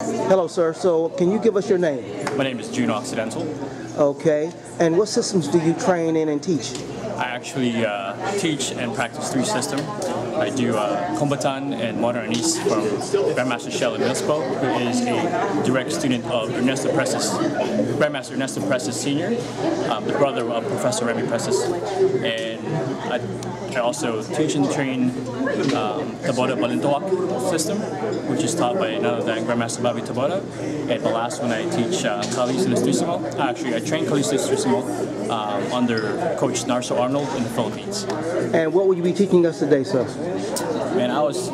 Hello, sir. So, can you give us your name? My name is Jhun Occidental. Okay. And what systems do you train in and teach? I actually teach and practice 3 systems. I do Combatant and Modern Anise from Grandmaster Shell in Mispo, who is a direct student of Ernesto Prestes, Grandmaster Ernesto Prestes Sr., the brother of Professor Remy Prestes. And I also teach and train Tabora Balintawak system, which is taught by none other than Grandmaster Bobby Tabora. And the last one I teach Kali Silestrissimo. Actually, I train Kali Silestrissimo under Coach Narso Arnold in the Philippines. And what will you be teaching us today, sir? Man, I was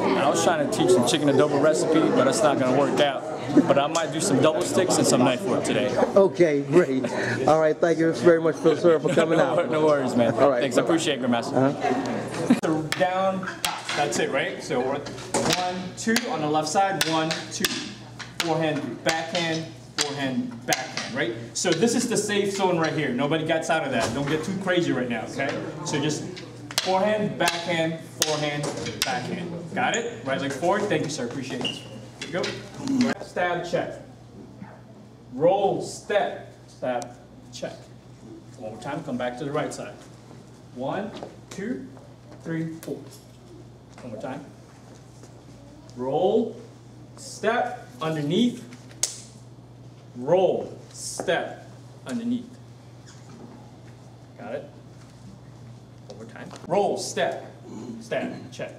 trying to teach some chicken adobo recipe, but that's not going to work out. But I might do some double sticks and some knife work today. Okay, great. All right, thank you very much, sir, for coming out. No worries, man. All right. Thanks, I appreciate it, Grandmaster. So down, that's it, right? So we're 1, 2 on the left side, 1, 2. Forehand, backhand, forehand, backhand, right? So this is the safe zone right here. Nobody gets out of that. Don't get too crazy right now, okay? So just forehand, backhand, backhand. Got it? Right leg forward. Thank you, sir. Appreciate it. Here we go. Stab, check. Roll, step, stab, check. One more time. Come back to the right side. 1, 2, 3, 4. One more time. Roll, step, underneath. Roll, step, underneath. Got it? One more time. Roll, step, stab, check.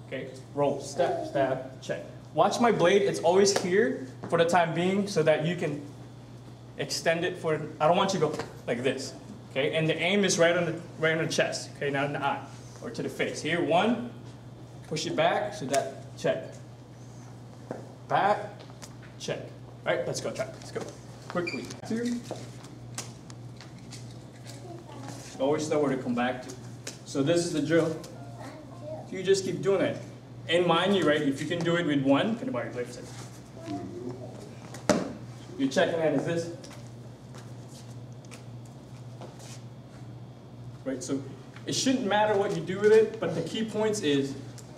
Okay? Roll, step, stab, check. Watch my blade. It's always here for the time being so that you can extend it for, I don't want you to go like this. Okay? And the aim is right on the chest. Okay? Not in the eye or to the face. Here, 1, push it back so that, check. Back, check. All right, let's go, try. Let's go. Quickly. 2. Always know where to come back to. So this is the drill. You just keep doing it. And mind you, right, if you can do it with 1, can anybody play for a second? Your checking hand is this. Right, so it shouldn't matter what you do with it, but the key points is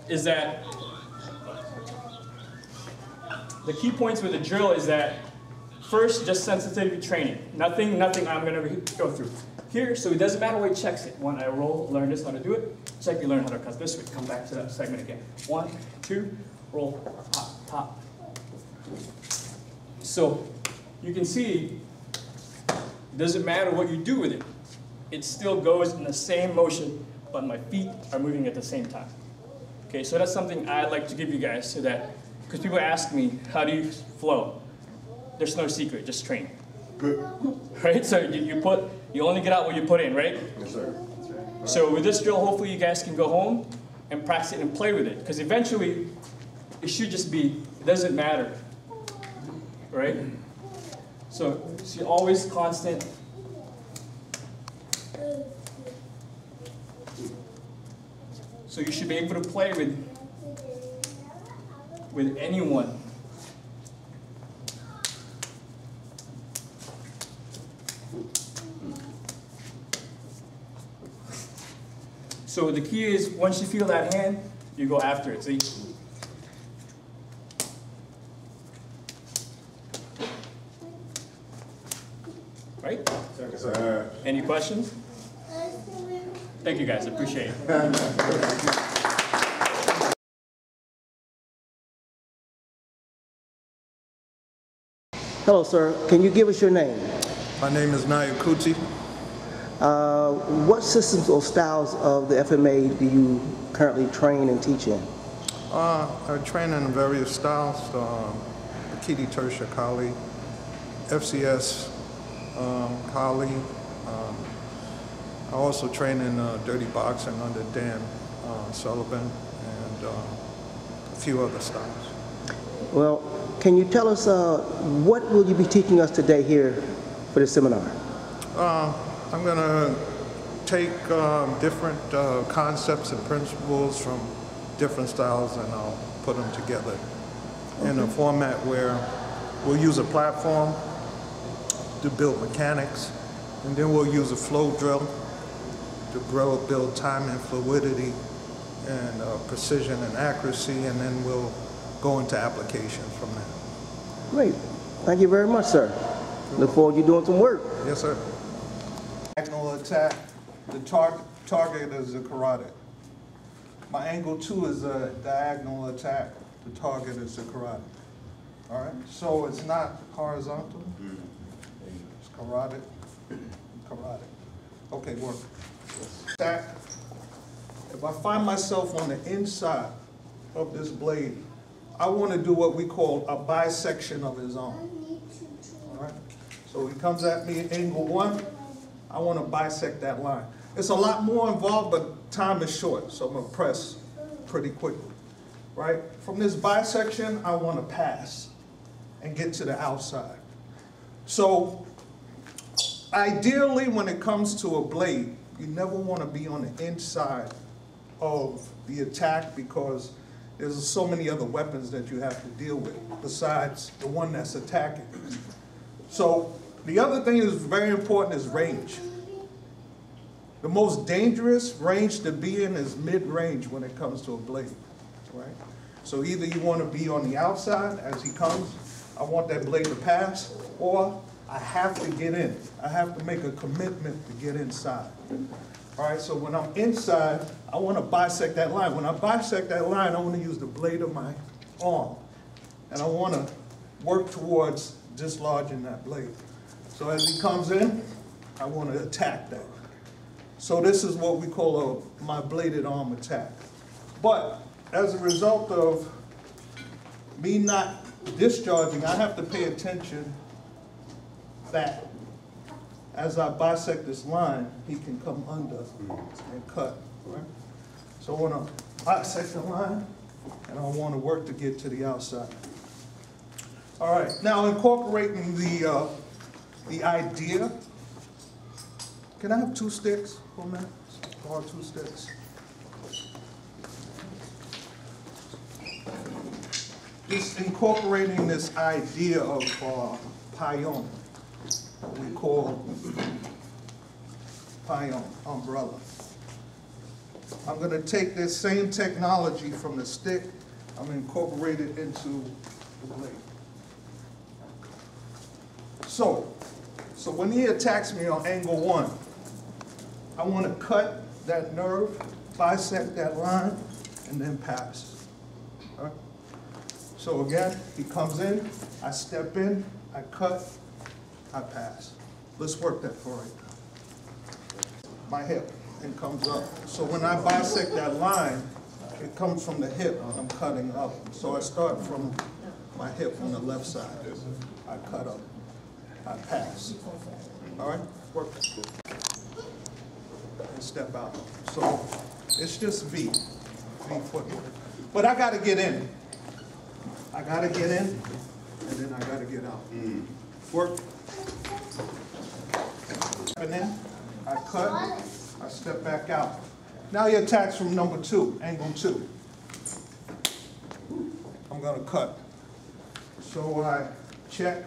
that the key points with the drill is that first, just sensitivity training. Nothing I'm gonna go through. Here, so it doesn't matter what he checks it. 1, I roll, learn this, how to do it. Check, you learn how to cut this way. Come back to that segment again. 1, 2, roll, pop, pop. So you can see, it doesn't matter what you do with it. It still goes in the same motion, but my feet are moving at the same time. Okay, so that's something I'd like to give you guys so that, because people ask me, how do you flow? There's no secret, just train. Right, so you only get out what you put in, right? Yes, sir. So with this drill, hopefully you guys can go home and practice it and play with it. Because eventually, it should just be, it doesn't matter. Right? So see, always constant. So you should be able to play with anyone. So the key is, once you feel that hand, you go after it, see? Right? Yes, sir. Any questions? Thank you guys, I appreciate it. Hello, sir. Can you give us your name? My name is Nyah Kuti. What systems or styles of the FMA do you currently train and teach in? I train in various styles, Kuti, Tersha, Kali, FCS, Kali. I also train in dirty boxing under Dan Sullivan and a few other styles. Well, can you tell us what will you be teaching us today here for the seminar? I'm going to take different concepts and principles from different styles and I'll put them together in a format where we'll use a platform to build mechanics, and then we'll use a flow drill to build time and fluidity and precision and accuracy, and then we'll go into applications from there. Great. Thank you very much, sir. Look forward to you doing some work. Yes, sir. Diagonal attack, the target is a carotid. My angle 2 is a diagonal attack, the target is a carotid. All right, so it's not horizontal, it's carotid, carotid. Okay, work. Attack. If I find myself on the inside of this blade, I want to do what we call a bisection of his arm. All right, so he comes at me at angle 1, I want to bisect that line. It's a lot more involved, but time is short, so I'm going to press pretty quickly. Right? From this bisection, I want to pass and get to the outside. So ideally, when it comes to a blade, you never want to be on the inside of the attack because there's so many other weapons that you have to deal with besides the one that's attacking. So the other thing that's very important is range. The most dangerous range to be in is mid-range when it comes to a blade, right? So either you want to be on the outside as he comes, I want that blade to pass, or I have to get in. I have to make a commitment to get inside. All right, so when I'm inside, I want to bisect that line. When I bisect that line, I want to use the blade of my arm, and I want to work towards dislodging that blade. So as he comes in, I want to attack that. So this is what we call my bladed arm attack. But as a result of me not discharging, I have to pay attention that as I bisect this line, he can come under and cut. Right? So I want to bisect the line, and I want to work to get to the outside. All right, now incorporating the idea. Can I have 2 sticks for a minute? Or 2 sticks? Just incorporating this idea of paillon, what we call paillon, umbrella. I'm going to take this same technology from the stick, I'm going to incorporate it into the blade. So when he attacks me on angle 1, I want to cut that nerve, bisect that line, and then pass. All right? So again, he comes in, I step in, I cut, I pass. Let's work that for right now. My hip, and comes up. So when I bisect that line, it comes from the hip, I'm cutting up. So I start from my hip on the left side. I cut up, I pass. All right, work. And step out. So it's just V footwork. But I gotta get in. I gotta get in, and then I gotta get out. Work. And then I cut, I step back out. Now he attacks from number 2, angle 2. I'm gonna cut. So I check,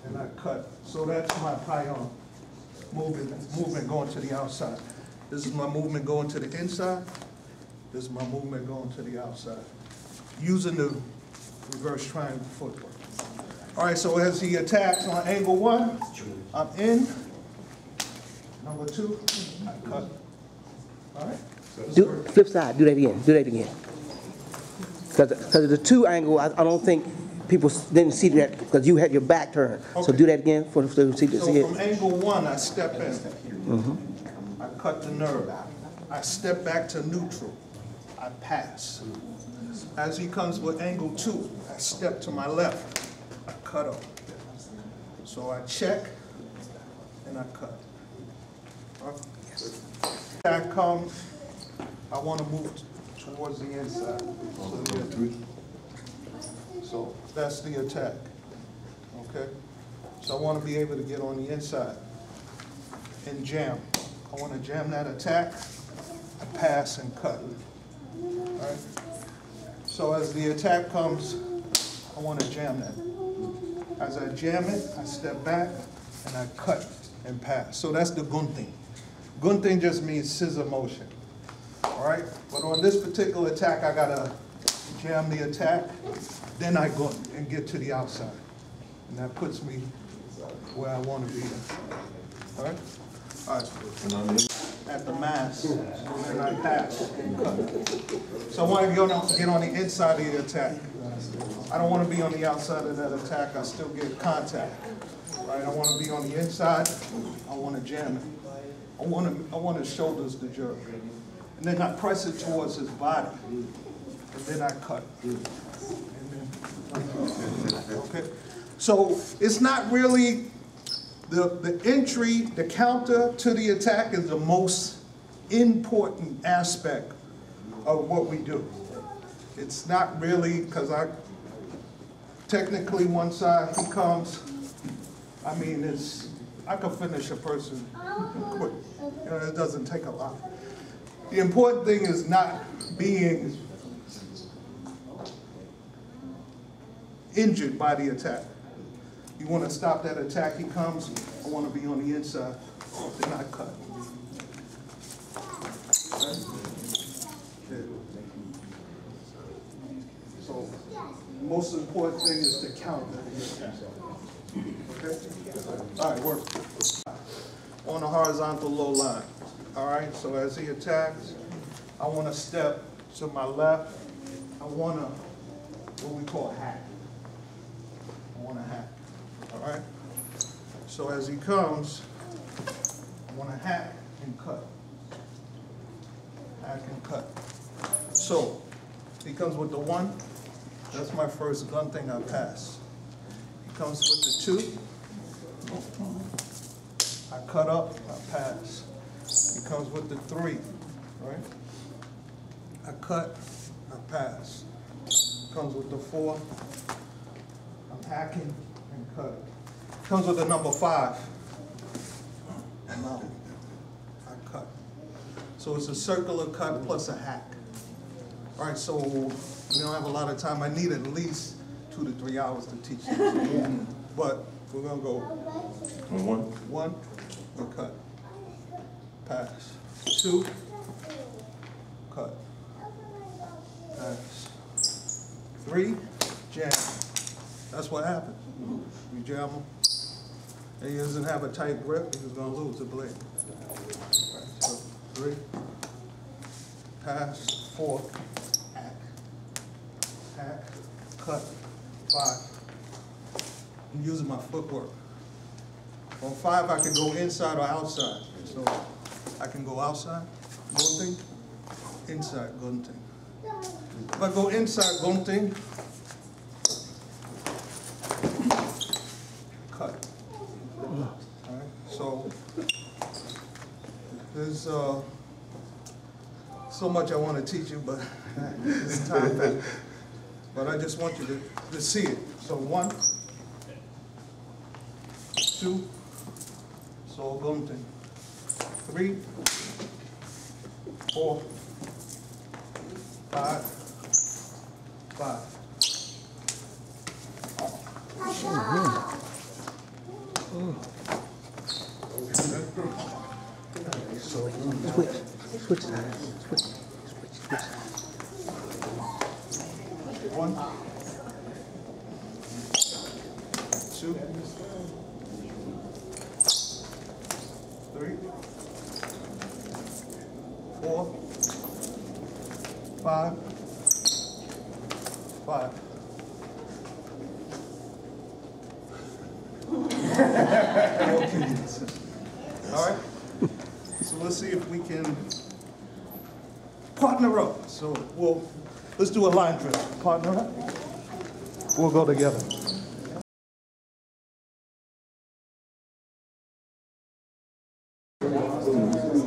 and I cut. So that's my paillon. Movement going to the outside. This is my movement going to the inside. This is my movement going to the outside. Using the reverse triangle footwork. All right, so as he attacks on angle 1, I'm in. Number 2, I cut. All right? Flip side, do that again, Because the 2 angle, I don't think people didn't see that because you had your back turned. Okay. So do that again for them to see it. So from angle 1, I step in. I cut the nerve. I step back to neutral. I pass. As he comes with angle 2, I step to my left. I cut up. So I check and I cut. That comes, I want to move towards the inside. So that's the attack. Okay? So I want to be able to get on the inside and jam. I want to jam that attack, I pass and cut. All right? So as the attack comes, I want to jam that. As I jam it, I step back and I cut and pass. So that's the gunting. Gunting just means scissor motion. All right? But on this particular attack, I got to jam the attack, then I go and get to the outside. And that puts me where I want to be. All right? All right. At the mass, and then I pass and cut. So I want to get on the inside of the attack. I don't want to be on the outside of that attack. I still get contact. Right? I want to be on the inside. I want to jam it. I want his shoulders to jerk. And then I press it towards his body. And then I cut. And then, okay? So it's not really the entry, the counter to the attack is the most important aspect of what we do. It's not really, because technically one side, he comes, I mean, I could finish a person quick. You know, it doesn't take a lot. The important thing is not being injured by the attack. You want to stop that attack, he comes, I want to be on the inside, then I cut. Okay. So, the most important thing is to counter the attack. Okay? All right, work. On a horizontal low line. All right, so as he attacks, I want to step to my left. I want to, what we call hack. I want to hack. All right? So as he comes, I want to hack and cut. Hack and cut. So, he comes with the 1. That's my first gun thing I pass. He comes with the 2. I cut up, I pass. He comes with the 3, right? I cut, I pass. He comes with the 4. I'm hacking and cutting. Comes with the number 5. I'm out. I cut. So it's a circular cut plus a hack. All right, so we don't have a lot of time. I need at least 2 to 3 hours to teach this. But we're gonna go 1, and cut. Pass. 2, cut. Pass. 3, jam. That's what happens. You jam him. And he doesn't have a tight grip, he's going to lose the blade. Right, so 3, pass, 4, hack, cut, 5. I'm using my footwork. On 5, I can go inside or outside. So I can go outside, gunting, inside, gunting. If I go inside, gunting, cut. All right, so there's so much I want to teach you, but it's time. But I just want you to see it. So 1, 2, so gunting. 3, 4, 5, 5. So switch sides. Switch. 1, 2, 3, 4, 5, 5. All right. So let's see if we can partner up. So let's do a line drill. Partner up. We'll go together.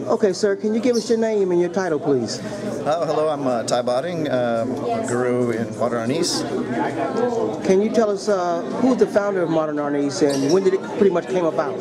Okay, sir, can you give us your name and your title, please? Hello, I'm Tye Botting, guru in modern Arnis. Can you tell us who's the founder of modern Arnis and when did it pretty much came about?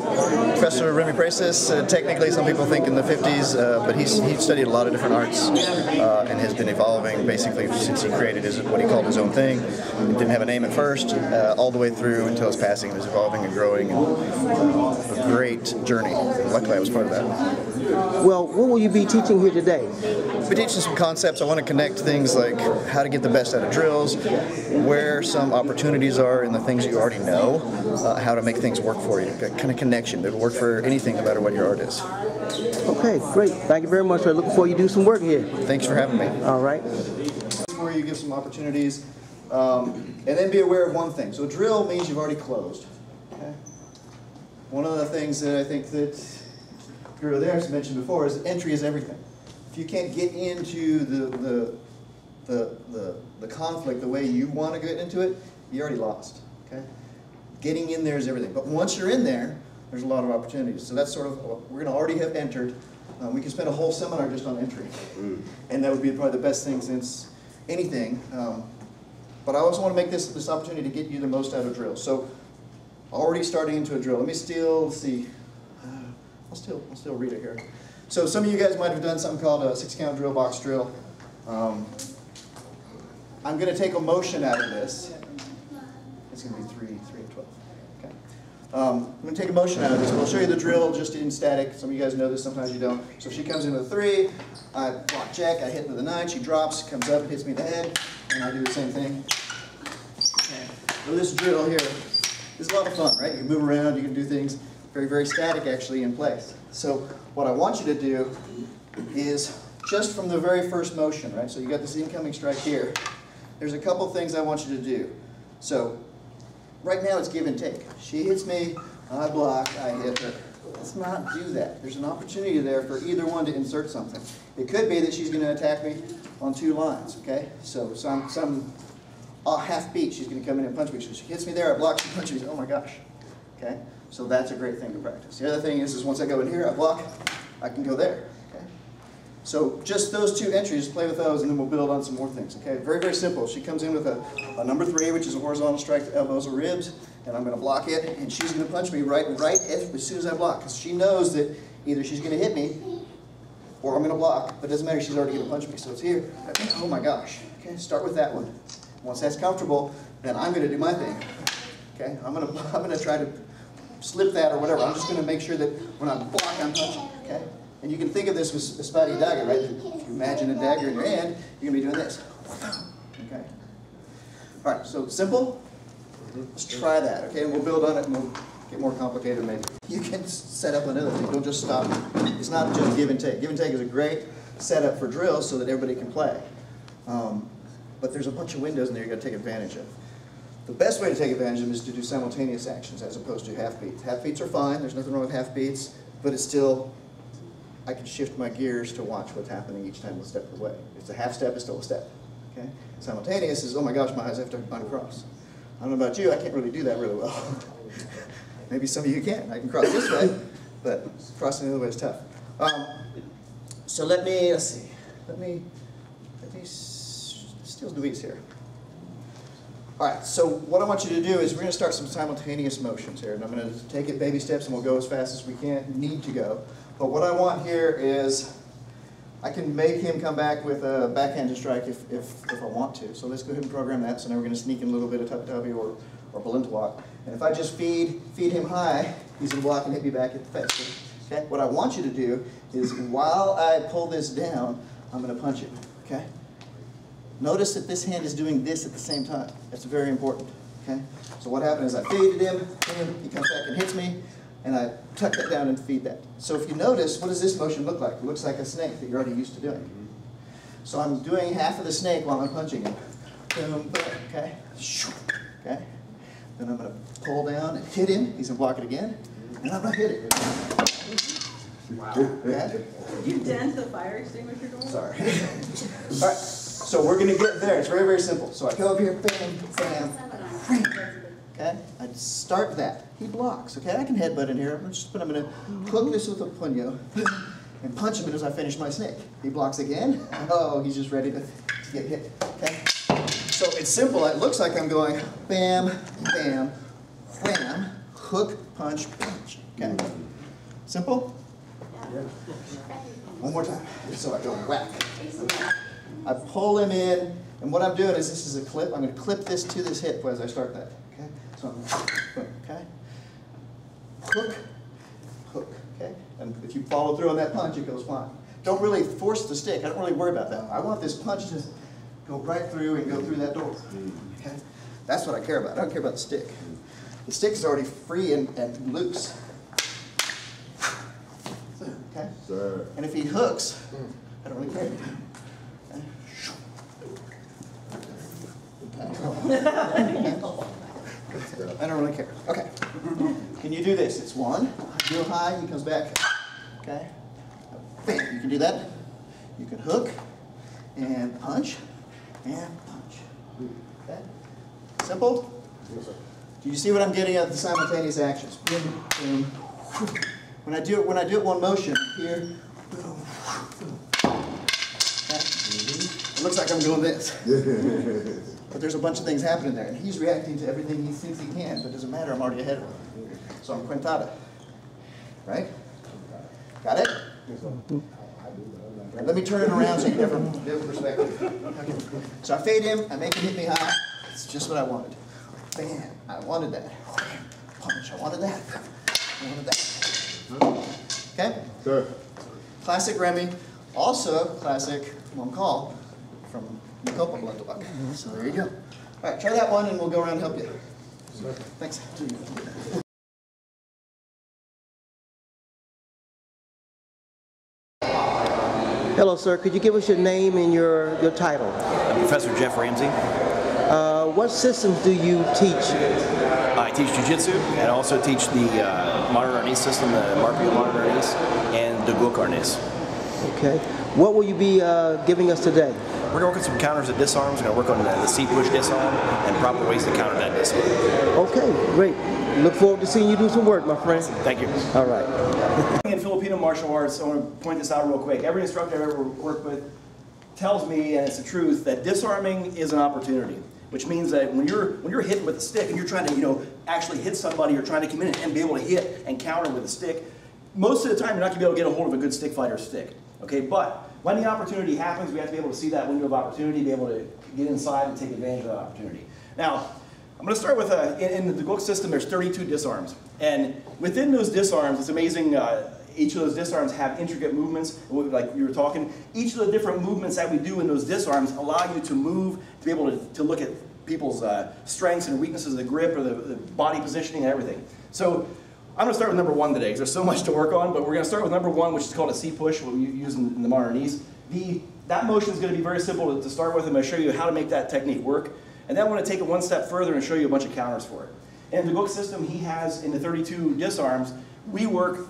Professor Remy Precis, technically some people think in the 50s, but he studied a lot of different arts and has been evolving basically since he created what he called his own thing. He didn't have a name at first, all the way through until his passing. He was evolving and growing, and a great journey. Luckily I was part of of that. Well, what will you be teaching here today? We're teaching some concepts. I want to connect things like how to get the best out of drills, where some opportunities are in the things you already know, how to make things work for you. That kind of connection that'll work for anything, no matter what your art is. Okay, great. Thank you very much. I look forward to do some work here. Thanks for having me. All right. Where you give some opportunities, and then be aware of one thing. So drill means you've already closed. Okay? One of the things that I think that Guro there has mentioned before is that entry is everything. If you can't get into the conflict the way you want to get into it, you already lost. Okay? Getting in there is everything. But once you're in there, there's a lot of opportunities. So that's sort of, we're going to already have entered. We can spend a whole seminar just on entry. And that would be probably the best thing since anything. But I also want to make this opportunity to get you the most out of drills. So already starting into a drill. Let me still, let's see. I'll still read it here. So some of you guys might have done something called a 6-count drill, box drill. I'm going to take a motion out of this. It's going to be 3 and 12. Okay. I'm going to take a motion out of this. We'll show you the drill just in static. Some of you guys know this, sometimes you don't. So if she comes in with a 3, I block check, I hit with a 9, she drops, comes up, hits me in the head, and I do the same thing. Okay. So this drill here is a lot of fun, right? You can move around, you can do things very, very static actually in place. So what I want you to do is just from the very first motion, right? So you got this incoming strike here. There's a couple things I want you to do. So right now it's give and take. She hits me, I block, I hit her. Let's not do that. There's an opportunity there for either one to insert something. It could be that she's going to attack me on 2 lines, okay? So some half beat, she's going to come in and punch me. So she hits me there, I block, she punches me, oh my gosh, okay? So that's a great thing to practice. The other thing is once I go in here, I block, I can go there, okay? So just those 2 entries, play with those, and then we'll build on some more things, okay? Very, very simple. She comes in with a number 3, which is a horizontal strike to elbows or ribs, and I'm going to block it, and she's going to punch me right as soon as I block, because she knows that either she's going to hit me, or I'm going to block, but it doesn't matter, she's already going to punch me. So it's here, oh my gosh, okay? Start with that one. Once that's comfortable, then I'm going to do my thing, okay? I'm going to try to slip that or whatever. I'm just going to make sure that when I block, I'm punching, okay? And you can think of this with a spotty dagger, right? If you imagine a dagger in your hand, you're going to be doing this, okay? All right, so simple. Let's try that, okay? And we'll build on it and we'll get more complicated maybe. You can set up another thing. Don't just stop. It's not just give and take. Give and take is a great setup for drills so that everybody can play. But there's a bunch of windows in there you've got to take advantage of. The best way to take advantage of them is to do simultaneous actions as opposed to half beats. Half beats are fine, there's nothing wrong with half beats, but it's still, I can shift my gears to watch what's happening each time I step away. If it's a half step, it's still a step. Okay? Simultaneous is, oh my gosh, my eyes have to uncross. I don't know about you, I can't really do that really well. Maybe some of you can. I can cross this way, but crossing the other way is tough. So let's see. Let me steal Louise here. All right, so what I want you to do is we're going to start some simultaneous motions here, and I'm going to take it baby steps, and we'll go as fast as we need to go. But what I want here is I can make him come back with a backhanded strike if I want to. So let's go ahead and program that. So now we're going to sneak in a little bit of tubby or balloon walk. And if I just feed him high, he's going to block and hit me back at the face. Okay? What I want you to do is while I pull this down, I'm going to punch him. Okay? Notice that this hand is doing this at the same time. That's very important. Okay? So what happened is I feeded him, he comes back and hits me, and I tuck that down and feed that. So if you notice, what does this motion look like? It looks like a snake that you're already used to doing. So I'm doing half of the snake while I'm punching him. Boom, boom, okay? Okay? Then I'm going to pull down and hit him. He's going to block it again. And I'm going to hit it. Wow. Okay? Did you dent the fire extinguisher door? Sorry. All right. So we're going to get there. It's very, very simple. So I go over here, bam, bam, bam. Okay? I start that. He blocks. Okay? I can headbutt in here. But I'm going to hook this with a puño and punch him as I finish my snake. He blocks again. Oh, he's just ready to get hit. Okay? So it's simple. It looks like I'm going bam, bam, wham, hook, punch, punch. Okay? Simple? One more time. So I go whack. I pull him in, and what I'm doing is this is a clip. I'm going to clip this to this hip as I start that. Okay? So I'm okay? Hook, hook. Okay? And And if you follow through on that punch, it goes fine. Don't really force the stick. I don't really worry about that. I want this punch to go right through and go through that door. Okay? That's what I care about. I don't care about the stick. The stick is already free and loose. Okay? Sir. And if he hooks, I don't really care. I don't really care. Okay. Can you do this? It's one. Real high, he comes back. Okay. Bam. You can do that. You can hook and punch and punch. Okay. Simple. Do you see what I'm getting at the simultaneous actions? Boom, boom. When I do it one motion, here, boom, boom. Okay. It looks like I'm doing this. But there's a bunch of things happening there, and he's reacting to everything he thinks he can, but it doesn't matter, I'm already ahead of him. So I'm quintada. Right? Got it? Let me turn it around so you have a different perspective. Okay. So I fade him, I make him hit me high. It's just what I wanted. Bam, I wanted that. Punch, I wanted that. I wanted that. Okay? Sir. Classic Remy, also classic long call from Nakopa Blundlock. So there you go. All right, try that one and we'll go around and help you. Thanks. Hello, sir. Could you give us your name and your title? I'm Professor Jeff Ramsey. What systems do you teach? I teach jiu-jitsu and also teach the modern arnis system, the Marpio modern arnis, and the Guk arnis. Okay. What will you be giving us today? We're going to work on some counters that disarms. We're going to work on the C-push disarm and proper ways to counter that disarm. Okay, great. Look forward to seeing you do some work, my friend. Thank you. All right. In Filipino martial arts, I want to point this out real quick. Every instructor I've ever worked with tells me, and it's the truth, that disarming is an opportunity. Which means that when you're hitting with a stick and you're trying to actually hit somebody, you're trying to come in and be able to hit and counter with a stick, most of the time you're not going to be able to get a hold of a good stick fighter stick. Okay, but when the opportunity happens, we have to be able to see that window of opportunity, be able to get inside and take advantage of that opportunity. Now, I'm going to start with, in the Guk system, there's 32 disarms. And within those disarms, it's amazing, each of those disarms have intricate movements, like you were talking. Each of the different movements that we do in those disarms allow you to move, to be able to look at people's strengths and weaknesses of the grip or the body positioning and everything. So I'm going to start with number one today, because there's so much to work on, but we're going to start with number one, which is called a C-push, what we use in the modern arnis. That motion is going to be very simple to start with. I'm going to show you how to make that technique work. And then I'm going to take it one step further and show you a bunch of counters for it. And in the Guk system, he has, in the 32 disarms, we work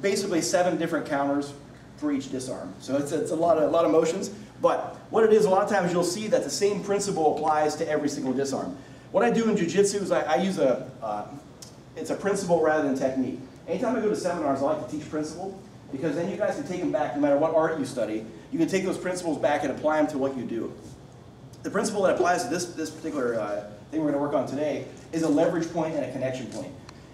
basically 7 different counters for each disarm. So it's a lot of motions. But what it is, a lot of times you'll see that the same principle applies to every single disarm. What I do in jiu-jitsu is I use it's a principle rather than technique. Anytime I go to seminars, I like to teach principle, because then you guys can take them back no matter what art you study. You can take those principles back and apply them to what you do. The principle that applies to this particular thing we're going to work on today is a leverage point and a connection point.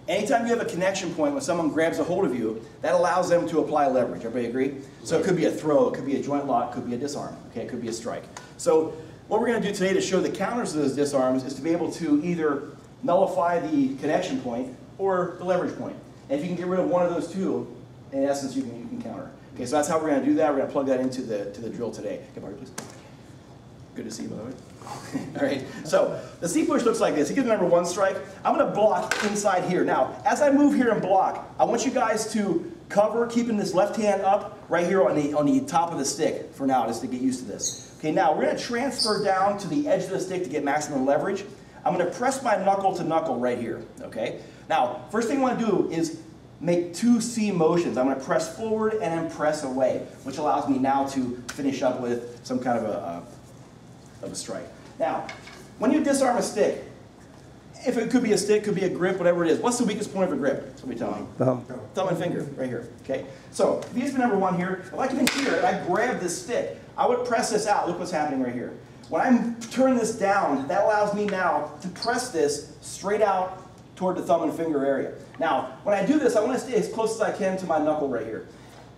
Anytime you have a connection point when someone grabs a hold of you, that allows them to apply leverage. Everybody agree? So it could be a throw, it could be a joint lock, it could be a disarm, okay? It could be a strike. So what we're going to do today to show the counters to those disarms is to be able to either nullify the connection point or the leverage point. And if you can get rid of one of those two, in essence, you can counter. Okay, so that's how we're going to do that. We're going to plug that into the drill today. Come on, please. Good to see you, by the way. All right, so the C-push looks like this. He gives number one strike. I'm going to block inside here. Now, as I move here and block, I want you guys to cover, keeping this left hand up right here on the top of the stick for now, just to get used to this. Okay, now we're going to transfer down to the edge of the stick to get maximum leverage. I'm going to press my knuckle to knuckle right here, okay? Now, first thing I want to do is make 2 C motions. I'm going to press forward and then press away, which allows me now to finish up with some kind of a strike. Now, when you disarm a stick, if it could be a stick, could be a grip, whatever it is, what's the weakest point of a grip? Somebody tell me. Thumb and finger, right here, okay? So, if you use number one here, if I come in here and I grab this stick, I would press this out. Look what's happening right here. When I turn this down, that allows me now to press this straight out toward the thumb and finger area. Now, when I do this, I want to stay as close as I can to my knuckle right here.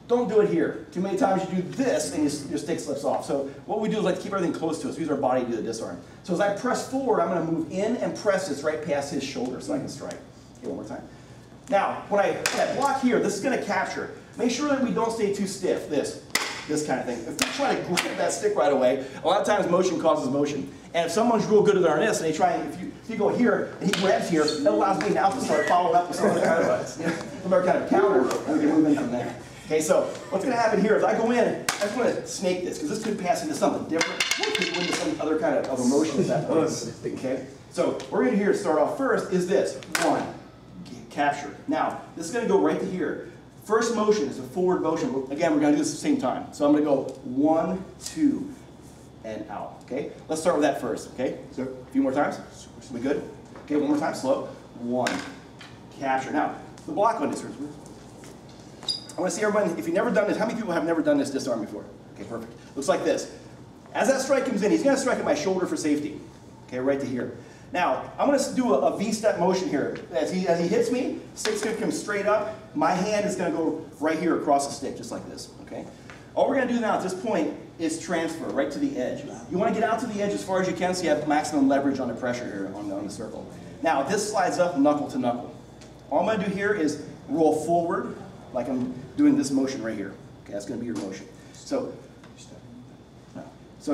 Don't do it here. Too many times you do this and your stick slips off. So what we do is like to keep everything close to us. We use our body to do the disarm. So as I press forward, I'm going to move in and press this right past his shoulder so I can strike. Okay, one more time. Now, when I block here, this is going to capture. Make sure that we don't stay too stiff, this kind of thing. If we try to grab that stick right away, a lot of times motion causes motion. And if someone's real good at their harness and they try, if you go here and he grabs here, it allows me now to start following up with some other kind of counter, and we can move in from there. Okay, so what's going to happen here is I go in, I just want to snake this, because this could pass into something different. It could go into some other kind of emotion at that point. Okay, so what we're going to do here to start off first is this. 1, capture. Now, this is going to go right to here. First motion is a forward motion. Again, we're going to do this at the same time. So I'm going to go 1, 2, and out. Okay, let's start with that first. Okay, so a few more times. We good? Okay, one more time, slow. 1, capture. Now, the block one is. I want to see everyone, if you've never done this, how many people have never done this disarm before? Okay, perfect. Looks like this. As that strike comes in, he's going to strike at my shoulder for safety. Okay, right to here. Now, I'm going to do a V-step motion here. As he hits me, stick's going to come straight up. My hand is going to go right here across the stick, just like this. Okay. All we're going to do now at this point is transfer right to the edge. You want to get out to the edge as far as you can so you have maximum leverage on the pressure here on the circle. Now, this slides up knuckle to knuckle. All I'm going to do here is roll forward, like I'm doing this motion right here. Okay, that's going to be your motion. So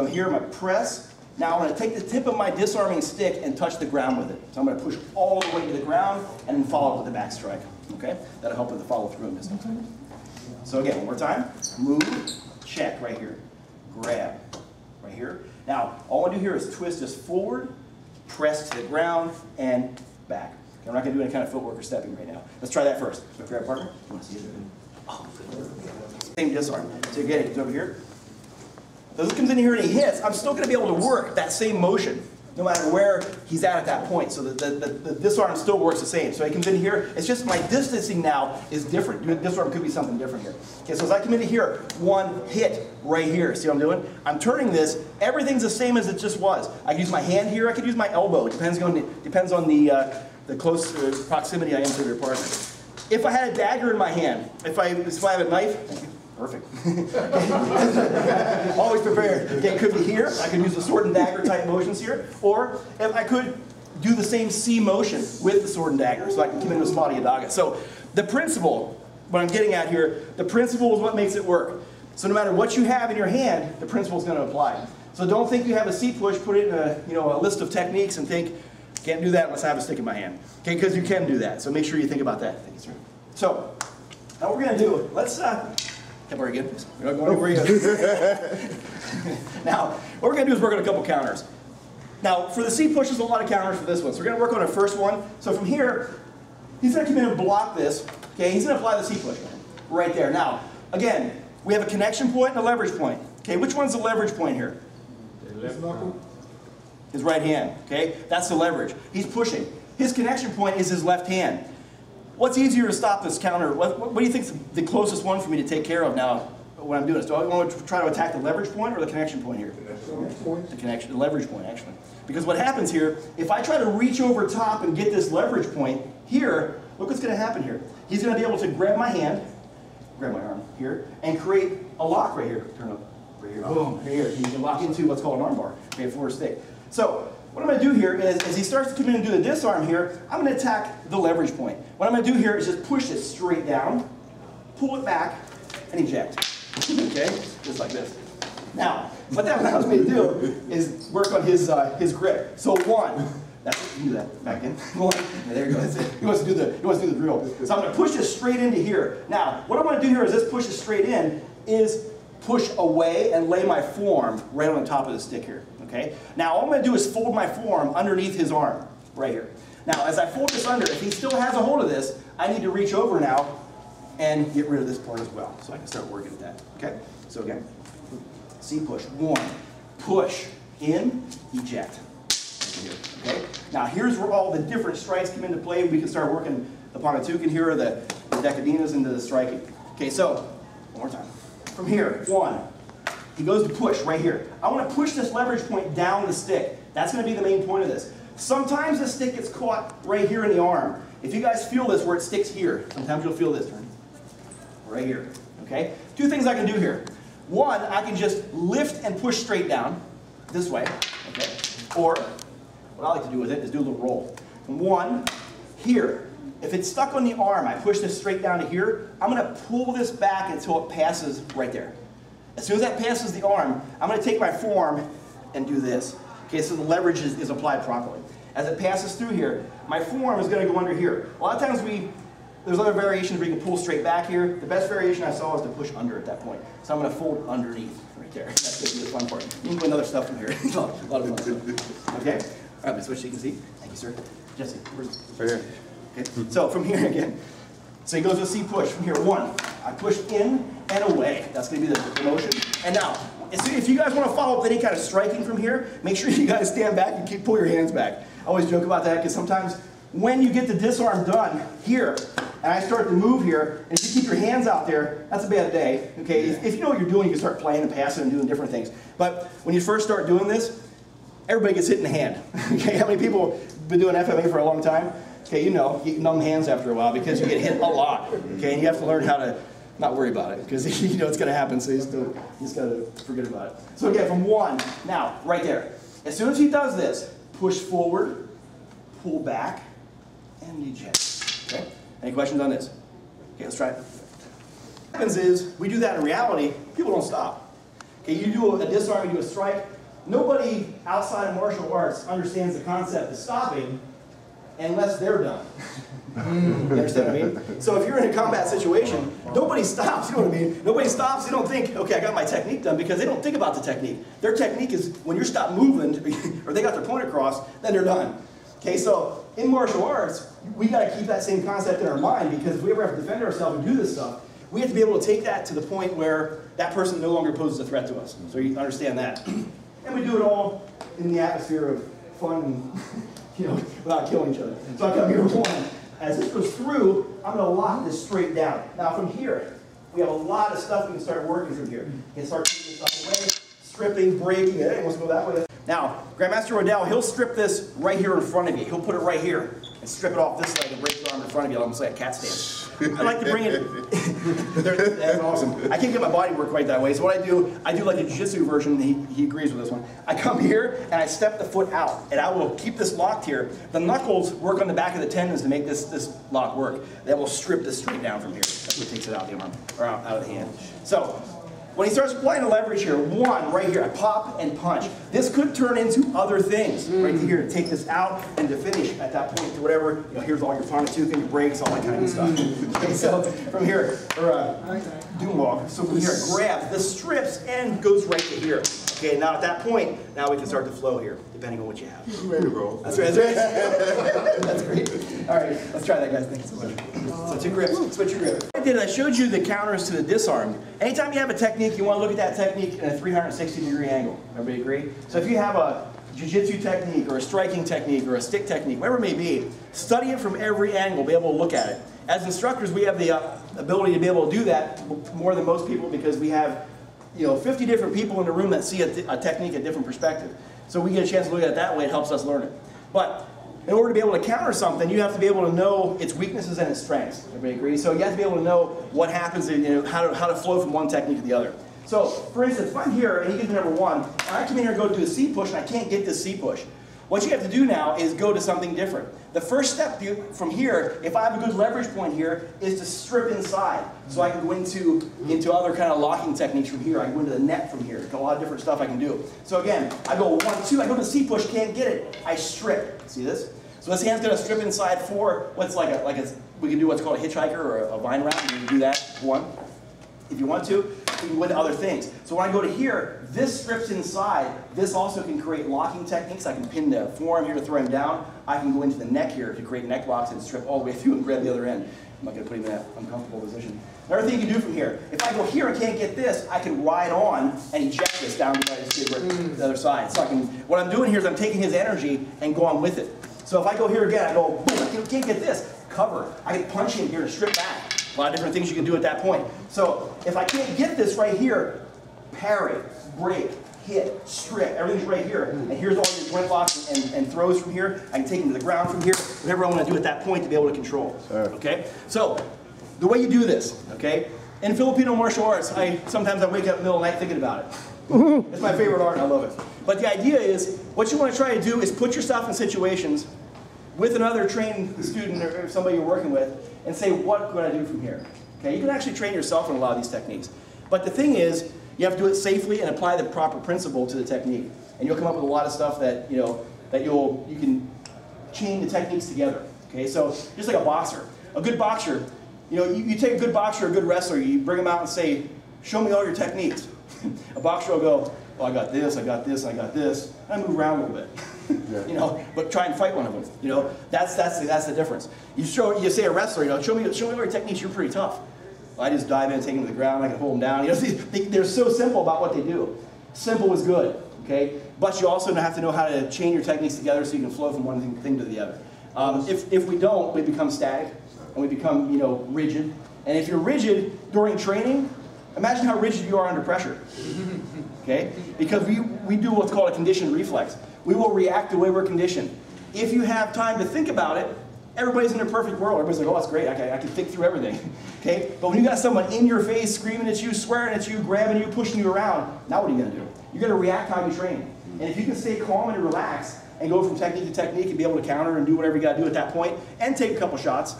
here I'm going to press. Now I'm going to take the tip of my disarming stick and touch the ground with it. So I'm going to push all the way to the ground and then follow with the back strike. Okay, that'll help with the follow through in this. So again, one more time. Move, check right here. Grab right here. Now all I do here is twist this forward, press to the ground, and back. Okay, I'm not going to do any kind of footwork or stepping right now. Let's try that first. So grab partner. You want to see it? Oh. Same disarm. So again, he's over here. So this comes in here and he hits. I'm still going to be able to work that same motion, no matter where he's at that point. So the disarm still works the same. So he comes in here. It's just my distancing now is different. Disarm could be something different here. Okay, so as I come into here, 1 hit right here. See what I'm doing? I'm turning this. Everything's the same as it just was. I can use my hand here. I could use my elbow. It depends on the close proximity I am to your partner. If I had a dagger in my hand, if I have a knife, thank you. Perfect. Always prepared. Okay, it could be here. I could use the sword and dagger type motions here. Or if I could do the same C motion with the sword and dagger. So I can come into a spotty adaga. So the principle, what I'm getting at here, the principle is what makes it work. So no matter what you have in your hand, the principle is going to apply. So don't think you have a C push, put it in a list of techniques and think, can't do that unless I have a stick in my hand. Okay, because you can do that. So make sure you think about that. Thank you, sir. So now what we're going to do, let's... Very good. We're not going anywhere yet. Now, what we're going to do is work on a couple counters. Now, for the C push, there's a lot of counters for this one. So we're going to work on our first one. So from here, he's going to come in and block this. Okay, he's going to apply the C push right there. Now, again, we have a connection point and a leverage point. Okay, which one's the leverage point here? His right hand. Okay, that's the leverage. He's pushing. His connection point is his left hand. What's easier to stop this counter? What do you think is the closest one for me to take care of now when I'm doing this? Do I want to try to attack the leverage point or the connection point here? The leverage point, actually. Because what happens here, if I try to reach over top and get this leverage point here, look what's going to happen here. He's going to be able to grab my hand, grab my arm here, and create a lock right here. Turn up, right here, boom, right here. He can lock into what's called an arm bar, okay, for a stick. So, what I'm going to do here is, as he starts to come in and do the disarm here, I'm going to attack the leverage point. What I'm going to do here is just push this straight down, pull it back, and eject. Okay? Just like this. Now, what that allows me to do is work on his grip. So 1, that's it, you do that, back in. 1, there you go, that's it. He wants to do the drill. So I'm going to push this straight into here. Now, what I want to do here is this push it straight in, is push away and lay my forearm right on the top of the stick here. Okay? Now all I'm going to do is fold my forearm underneath his arm, right here. Now as I fold this under, if he still has a hold of this, I need to reach over now and get rid of this part as well. So I can start working at that. Okay? So again, C push. 1, push, in, eject. Okay? Now here's where all the different strikes come into play. We can start working the Ponatukan here, or the Decadinas into the striking. Okay, so one more time. From here, 1. He goes to push right here. I want to push this leverage point down the stick. That's going to be the main point of this. Sometimes the stick gets caught right here in the arm. If you guys feel this where it sticks here, sometimes you'll feel this right here. Okay? 2 things I can do here. 1, I can just lift and push straight down this way. Okay? Or what I like to do with it is do a little roll. From 1 here. if it's stuck on the arm, I push this straight down to here, I'm going to pull this back until it passes right there. As soon as that passes the arm, I'm going to take my forearm and do this. Okay, so the leverage is applied properly. As it passes through here, my forearm is going to go under here. A lot of times there's other variations where you can pull straight back here. The best variation I saw was to push under at that point. So I'm going to fold underneath right there. That's going to be the fun part. You can do another stuff from here. A lot of fun stuff. Okay? All right, let me switch so you can see. Thank you, sir. Jesse, where's right here. Okay. So from here again. So he goes to a C push. From here, 1. I push in and away. That's going to be the motion. And now, if you guys want to follow up with any kind of striking from here, make sure you guys stand back and pull your hands back. I always joke about that because sometimes when you get the disarm done here, and I start to move here, and if you keep your hands out there, that's a bad day. Okay, if you know what you're doing, you can start playing and passing and doing different things. But when you first start doing this, everybody gets hit in the hand. Okay, how many people have been doing FMA for a long time? Okay, you know, you get numb hands after a while because you get hit a lot. Okay, and you have to learn how to not worry about it because you know it's going to happen, so you just got to forget about it. So again, from 1, now, right there. As soon as he does this, push forward, pull back, and eject. Okay? Any questions on this? Okay, let's try it. What happens is, we do that in reality, people don't stop. Okay, you do a disarm, you do a strike. Nobody outside of martial arts understands the concept of stopping unless they're done. You understand what I mean? So if you're in a combat situation, nobody stops, you know what I mean? Nobody stops, they don't think, okay, I got my technique done, because they don't think about the technique. Their technique is when you're stopped moving, or they got their point across, then they're done. Okay, so in martial arts, we got to keep that same concept in our mind, because if we ever have to defend ourselves and do this stuff, we have to be able to take that to the point where that person no longer poses a threat to us. So you understand that. And we do it all in the atmosphere of fun and, you know, without killing each other. So I come here with 1. As this goes through, I'm going to lock this straight down. Now from here, we have a lot of stuff we can start working from here. You can start taking stuff away, stripping, breaking. Hey, wants to go that way. Now, Grandmaster Rodell, he'll strip this right here in front of you. He'll put it right here and strip it off this leg and break the arm in front of you, almost like a cat stand. I like to bring it. That's awesome. I can't get my body work quite that way, so what I do like a jiu-jitsu version. He agrees with this one. I come here and I step the foot out, and I will keep this locked here. The knuckles work on the back of the tendons to make this lock work. That will strip this straight down from here. That's what takes it out of the arm, or out of the hand. So when he starts applying the leverage here, 1 right here, I pop and punch. This could turn into other things right here to take this out and to finish at that point to whatever, you know, here's all your Ponatooth and your breaks, all that kind of stuff. Okay, so from here, or doom walk. So from here, it grabs, this strips and goes right to here. Okay, now at that point, now we can start to flow here, depending on what you have. Ready to roll. That's right, that's right. That's great. All right, let's try that, guys. Thank you so much. So 2 grips, switch your grip. What I did, I showed you the counters to the disarm. Anytime you have a technique, you want to look at that technique in a 360-degree angle. Everybody agree? So if you have a jiu-jitsu technique, or a striking technique, or a stick technique, whatever it may be, study it from every angle, be able to look at it. As instructors, we have the ability to be able to do that more than most people, because we have 50 different people in the room that see a technique a different perspective. So we get a chance to look at it that way. It helps us learn it. But in order to be able to counter something, you have to be able to know its weaknesses and its strengths. Everybody agree? So you have to be able to know what happens, and how to flow from one technique to the other. So, for instance, if I'm here and he gets number 1, and I come in here and go do a C push and I can't get this C push, what you have to do now is go to something different. The first step from here, if I have a good leverage point here, is to strip inside. So I can go into other kind of locking techniques from here. I can go into the net from here. There's a lot of different stuff I can do. So again, I go 1, 2, I go to C push, can't get it. I strip. See this? So this hand's going to strip inside for what's we can do what's called a hitchhiker or a vine route. You can do that, 1. If you want to, you can go into other things. So when I go to here, this strips inside. This also can create locking techniques. I can pin the forearm here to throw him down. I can go into the neck here to create neck locks and strip all the way through and grab the other end. I'm not going to put him in that uncomfortable position. Another thing you can do from here, if I go here and can't get this, I can ride on and eject this down to the other side. So what I'm doing here is I'm taking his energy and going with it. So if I go here again, I go, boom, I can't get this, cover. I can punch him here to strip back. A lot of different things you can do at that point. So if I can't get this right here, parry, break, hit, strip, everything's right here. And here's all your joint locks and throws from here. I can take them to the ground from here, whatever I want to do at that point to be able to control. Okay? So the way you do this, okay? In Filipino martial arts, sometimes I wake up in the middle of the night thinking about it. It's my favorite art and I love it. But the idea is, what you want to try to do is put yourself in situations with another trained student or somebody you're working with and say, what could I do from here? Okay, you can actually train yourself in a lot of these techniques. But the thing is, you have to do it safely and apply the proper principle to the technique. And you'll come up with a lot of stuff that, you can chain the techniques together. Okay, so just like a boxer. A good boxer, you take a good boxer, a good wrestler, you bring them out and say, show me all your techniques. A boxer will go, well, I got this, I got this, I got this. And I move around a little bit. But try and fight one of them. That's the difference. You say a wrestler, show me all your techniques, you're pretty tough. Well, I just dive in and take them to the ground, I can hold them down. They're so simple about what they do. Simple is good, okay? But you also have to know how to chain your techniques together so you can flow from one thing to the other. If we don't, we become static and we become, rigid. And if you're rigid during training, imagine how rigid you are under pressure. Okay? Because we do what's called a conditioned reflex. We will react the way we're conditioned. If you have time to think about it, everybody's in a perfect world. Everybody's like, oh, that's great. I can think through everything. Okay? But when you got someone in your face, screaming at you, swearing at you, grabbing you, pushing you around, now what are you going to do? You're going to react how you train. And if you can stay calm and relax and go from technique to technique and be able to counter and do whatever you got to do at that point and take a couple shots,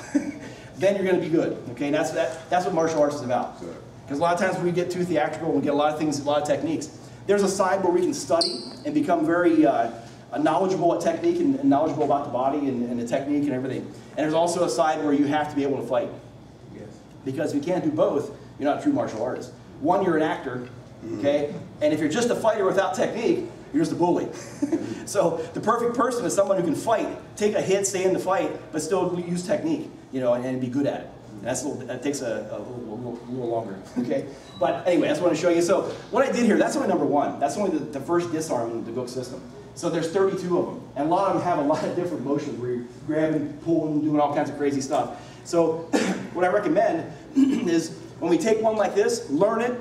then you're going to be good. Okay? And that's what martial arts is about. Because a lot of times when we get too theatrical, we get a lot of things, a lot of techniques. There's a side where we can study and become very knowledgeable at technique and knowledgeable about the body and the technique and everything. And there's also a side where you have to be able to fight. Yes. Because if you can't do both, you're not a true martial artist. One, you're an actor, okay? And if you're just a fighter without technique, you're just a bully. So the perfect person is someone who can fight, take a hit, stay in the fight, but still use technique, and be good at it. And that takes a little longer, okay? But anyway, that's what I want to show you. So what I did here, that's only number one. That's only the first disarm in the Guk system. So there's 32 of them. And a lot of them have a lot of different motions where you're grabbing, pulling, doing all kinds of crazy stuff. So what I recommend is when we take one like this, learn it,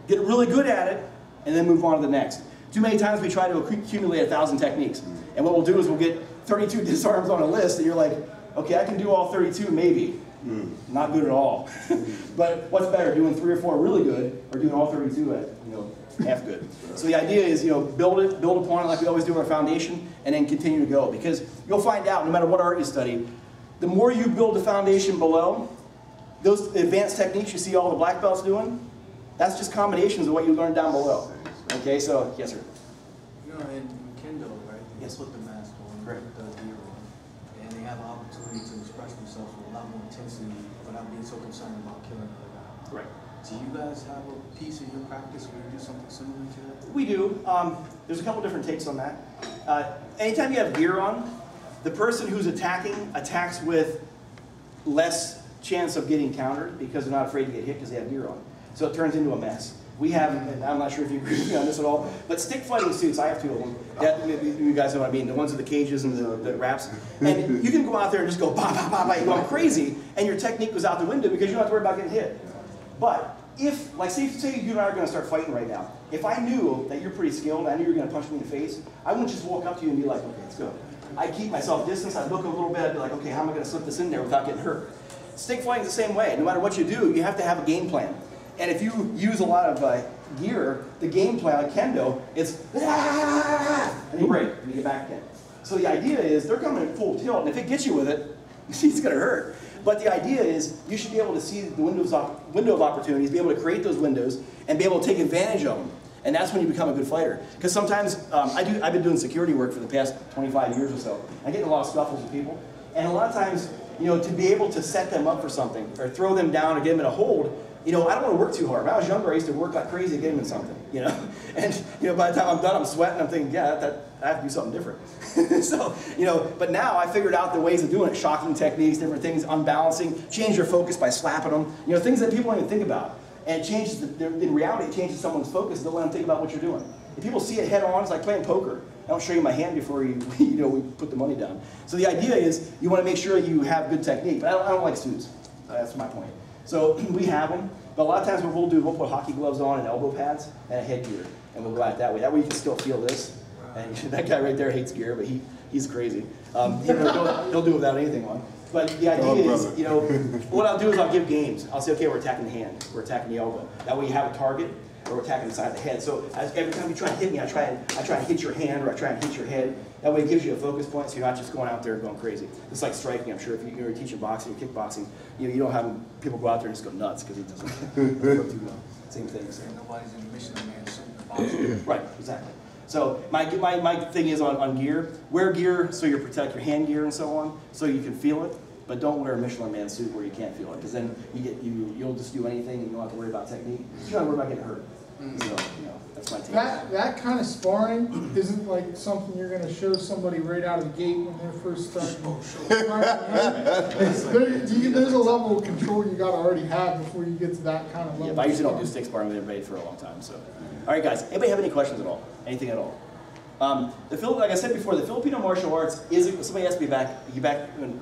get really good at it, and then move on to the next. Too many times we try to accumulate 1,000 techniques. And what we'll do is we'll get 32 disarms on a list, and you're like, okay, I can do all 32 maybe. Not good at all. But what's better, doing 3 or 4 really good, or doing all 32 at half good? So the idea is build upon it like we always do our foundation, and then continue to go. Because you'll find out, no matter what art you study, the more you build the foundation below, those advanced techniques you see all the black belts doing, that's just combinations of what you learned down below. Okay, so yes, sir. In Kendo, right? They put the mask on, the gear on, and they have an opportunity to express themselves with a lot more intensity without being so concerned about killing another guy. Right. Do you guys have a piece in your practice where you do something similar to that? We do. There's a couple different takes on that. Anytime you have gear on, the person who's attacking attacks with less chance of getting countered because they're not afraid to get hit because they have gear on. So it turns into a mess. We have, and I'm not sure if you agree with me on this at all, but stick fighting suits, I have 2 of them. You guys know what I mean, the ones with the cages and the wraps. And you can go out there and just go, bah, bah, bah, bah, you're going crazy, and your technique goes out the window because you don't have to worry about getting hit. But if, like say you and I are going to start fighting right now, if I knew that you're pretty skilled, I knew you were going to punch me in the face, I wouldn't just walk up to you and be like, okay, let's go. I'd keep myself distance, I'd look a little bit, I'd be like, okay, how am I going to slip this in there without getting hurt? Stick fighting the same way. No matter what you do, you have to have a game plan. And if you use a lot of gear, the game plan, like Kendo, it's and you break, and you get back again. So the idea is they're coming at full tilt, and if it gets you with it, it's going to hurt. But the idea is you should be able to see the window of opportunities, be able to create those windows, and be able to take advantage of them. And that's when you become a good fighter. Because sometimes, I've been doing security work for the past 25 years or so. I get in a lot of scuffles with people. And a lot of times, to be able to set them up for something, or throw them down, or get them in a hold, I don't want to work too hard. When I was younger, I used to work like crazy to get them in something, And, by the time I'm done, I'm sweating, I'm thinking, yeah, I have to do something different. So, but now I figured out the ways of doing it, shocking techniques, different things, unbalancing, change your focus by slapping them, things that people don't even think about. And it changes, in reality, it changes someone's focus, don't let them think about what you're doing. If people see it head on, it's like playing poker. I don't show you my hand before we put the money down. So the idea is you want to make sure you have good technique, but I don't like suits. That's my point. So we have them, but a lot of times what we'll do, we'll put hockey gloves on and elbow pads and a headgear, and we'll go at it that way. That way you can still feel this. And that guy right there hates gear, but he's crazy. He'll do it without anything on. But the idea is, what I'll do is I'll give games. I'll say, okay, we're attacking the hand, we're attacking the elbow. That way you have a target, or attacking the side of the head. So every time you try and hit me, I try and hit your hand, or I try and hit your head. That way it gives you a focus point, so you're not just going out there and going crazy. It's like striking. I'm sure if you're teaching boxing or kickboxing, you don't have people go out there and just go nuts because it doesn't work too well. Same thing. So. Nobody's in the Michelin Man shooting. Right, exactly. So my thing is on gear. Wear gear so you protect your hand gear and so on, so you can feel it. But don't wear a Michelin Man suit where you can't feel it, because then you'll just do anything and you don't have to worry about technique. You don't have to worry about getting hurt. So that's my take. That kind of sparring isn't like something you're going to show somebody right out of the gate when they're first starting. There's a level of control you got to already have before you get to that kind of level. Yeah, but I usually don't do stick sparring with everybody for a long time. So, all right, guys. Anybody have any questions at all? Anything at all? Like I said before, the Filipino martial arts is. Somebody asked me back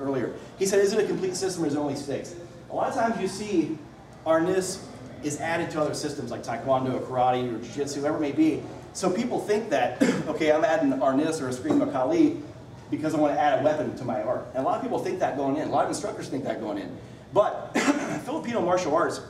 earlier. He said, "Is it a complete system or is it only sticks?" A lot of times you see arnis is added to other systems like taekwondo or karate or jiu-jitsu, whatever it may be. So people think that, okay, I'm adding arnis or a scream of Kali because I want to add a weapon to my art. And a lot of people think that going in. A lot of instructors think that going in. But Filipino martial arts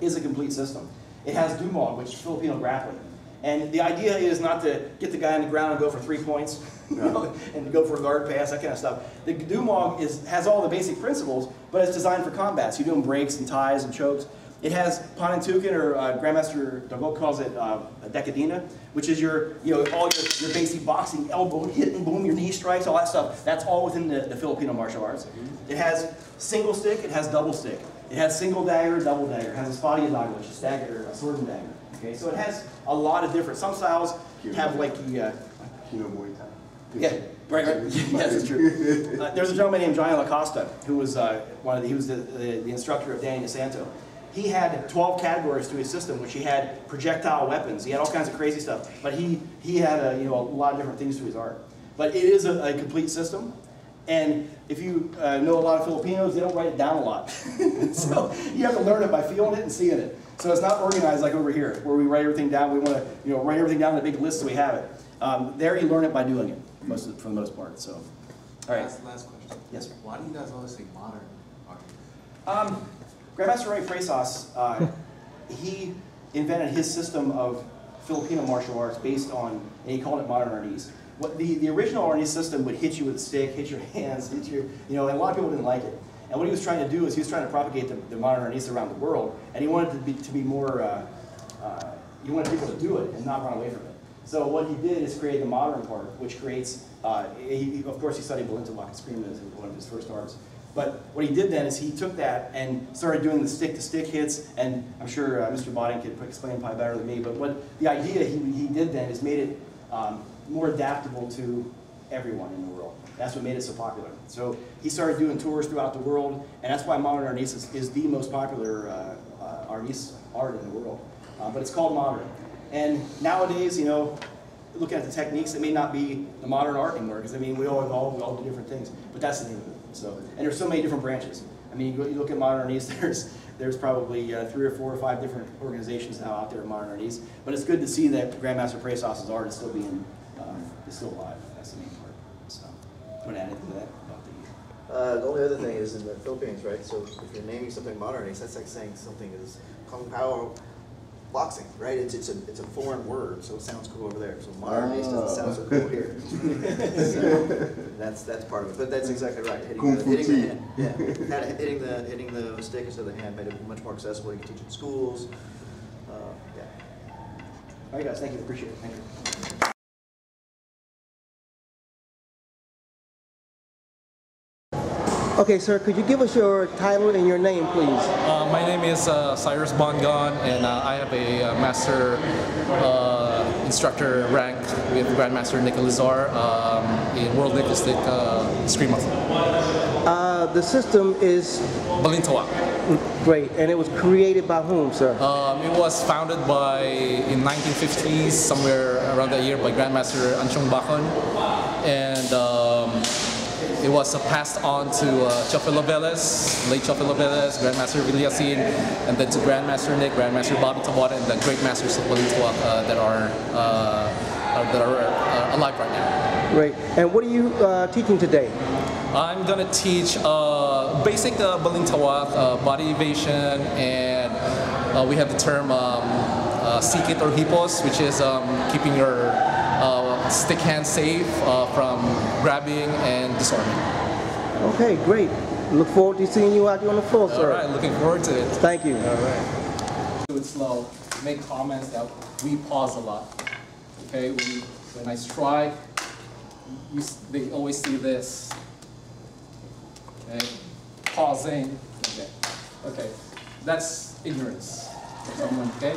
is a complete system. It has Dumog, which is Filipino grappling. And the idea is not to get the guy on the ground and go for 3 points, and go for a guard pass, that kind of stuff. The Dumog has all the basic principles, but it's designed for combat. So you're doing breaks and ties and chokes. It has Panantukan, or Grandmaster Dago calls it a Decadina, which is all your basic boxing, elbow, hit and boom, your knee strikes, all that stuff. That's all within the Filipino martial arts. It has single stick, it has double stick. It has single dagger, double dagger. It has a Espada Dago, which is dagger, a sword and dagger. Okay, so it has a lot of different. Some styles have like the. Yeah, right. Yes, it's true. There's a gentleman named Johnny Lacosta who was he was the instructor of Danny DeSanto. He had 12 categories to his system, which he had projectile weapons. He had all kinds of crazy stuff, but he had a lot of different things to his art. But it is a complete system. And if you know a lot of Filipinos, they don't write it down a lot. So you have to learn it by feeling it and seeing it. So it's not organized like over here, where we write everything down. We want to write everything down in a big list so we have it. There you learn it by doing it, for the most part. So, all right. Last question. Yes, sir. Why do you guys always say modern art? Grandmaster Ray Fresas, he invented his system of Filipino martial arts based on, and he called it modern arnis. What the original arnis system would hit you with a stick, hit your hands, hit your, and a lot of people didn't like it. And what he was trying to do is he was trying to propagate the modern arnis around the world, and he wanted to be more, he wanted people to do it and not run away from it. So what he did is create the modern part, which creates, of course he studied Balintawak and Scream as one of his first arts. But what he did then is he took that and started doing the stick-to-stick hits, and I'm sure Mr. Botting could explain probably better than me, but what the idea he did then is made it more adaptable to everyone in the world. That's what made it so popular. So he started doing tours throughout the world, and that's why modern arnis is the most popular arnis art in the world. But it's called modern. And nowadays, looking at the techniques, it may not be the modern art anymore, because we all evolve, we all do different things. But that's the name of it. So, and there's so many different branches. You look at modern arnis, there's probably 3 or 4 or 5 different organizations now out there in modern arnis. But it's good to see that Grandmaster Fresas' art is still alive. That's the main part. So, want to add anything to that about The only other thing is in the Philippines, right? So if you're naming something modern, that's like saying something is Kung Pao boxing, right? It's a foreign word, so it sounds cool over there. So modern doesn't sound so cool here. So that's part of it. But that's exactly right. Hitting the stick instead of the hand made it much more accessible. You can teach in schools. Yeah. All right, guys. Thank you. Appreciate it. Thank you. Okay, sir, could you give us your title and your name, please? My name is Cyrus Bongon, and I have a master instructor rank with Grandmaster Nick Elizar in World Nicholastic Scream Muscle. The system is Balintawak. Great, and it was created by whom, sir? It was founded in 1950s, somewhere around that year, by Grandmaster Anchong Bakon, and it was passed on to Chofilo Velez, late Chofilo Velez, Grandmaster Villasin, and then to Grandmaster Nick, Grandmaster Bobby Tabata, and the great masters of Balintawak that are alive right now. Great. And what are you teaching today? I'm going to teach basic Balintawak, body evasion, and we have the term sikit or hipos, which is keeping your stick hand safe from grabbing and disarming. Okay, great. Look forward to seeing you out here on the floor, sir. All right, looking forward to it. Thank you. All right. Do it slow. Make comments that we pause a lot. Okay, when I strike, they always see this. Okay, pausing. Okay, that's ignorance for someone. Okay,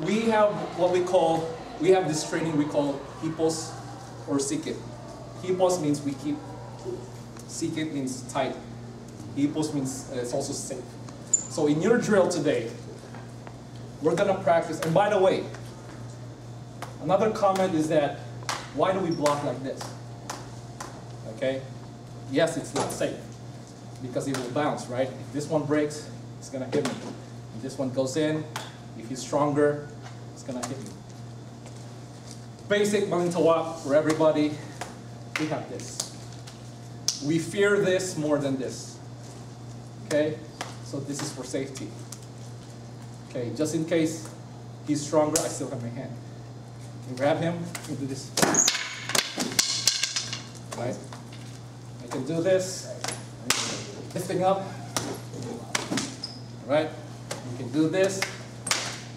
we have this training we call hipos or sikit. Hipos means we keep. Sikit means tight. Hipos means it's also safe. So in your drill today, we're gonna practice. And by the way, another comment is that why do we block like this? Okay? Yes, it's not safe because it will bounce, right? If this one breaks, it's gonna hit me. If this one goes in, if he's stronger, it's gonna hit me. Basic malintawak for everybody, we have this. We fear this more than this. Okay? So this is for safety. Okay, just in case he's stronger, I still have my hand. I can grab him and do this. Right? I can do this. Lifting up. Right? You can do this.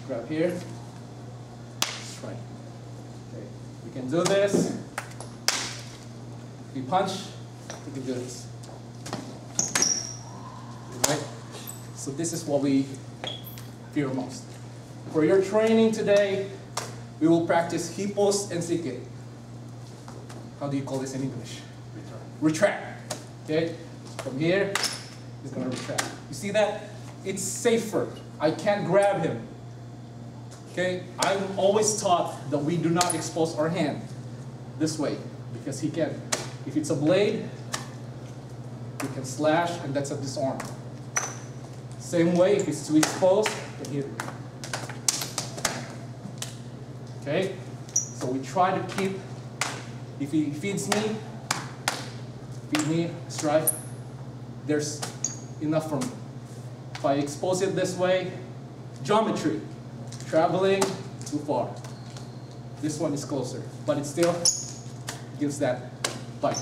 Grab here. Strike. Okay. We can do this. We punch. We can do this. Right? So this is what we fear most. For your training today, we will practice hipos and sikit. How do you call this in English? Retract. Okay? From here, he's going to retract. You see that? It's safer. I can't grab him. Okay? I'm always taught that we do not expose our hand this way because he can. If it's a blade, we can slash, and that's a disarm. Same way, if it's too exposed, then here. Okay? So we try to keep, if he feeds me, strike, there's enough for me. If I expose it this way, geometry, traveling too far. This one is closer, but it still gives that bite.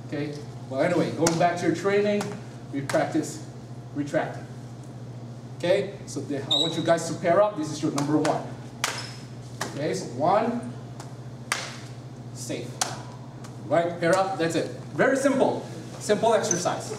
Okay? Well, anyway, going back to your training, we practice retracting. Okay? So I want you guys to pair up. This is your number one. Okay, so one, safe. Right? Pair up, that's it. Very simple. Simple exercise.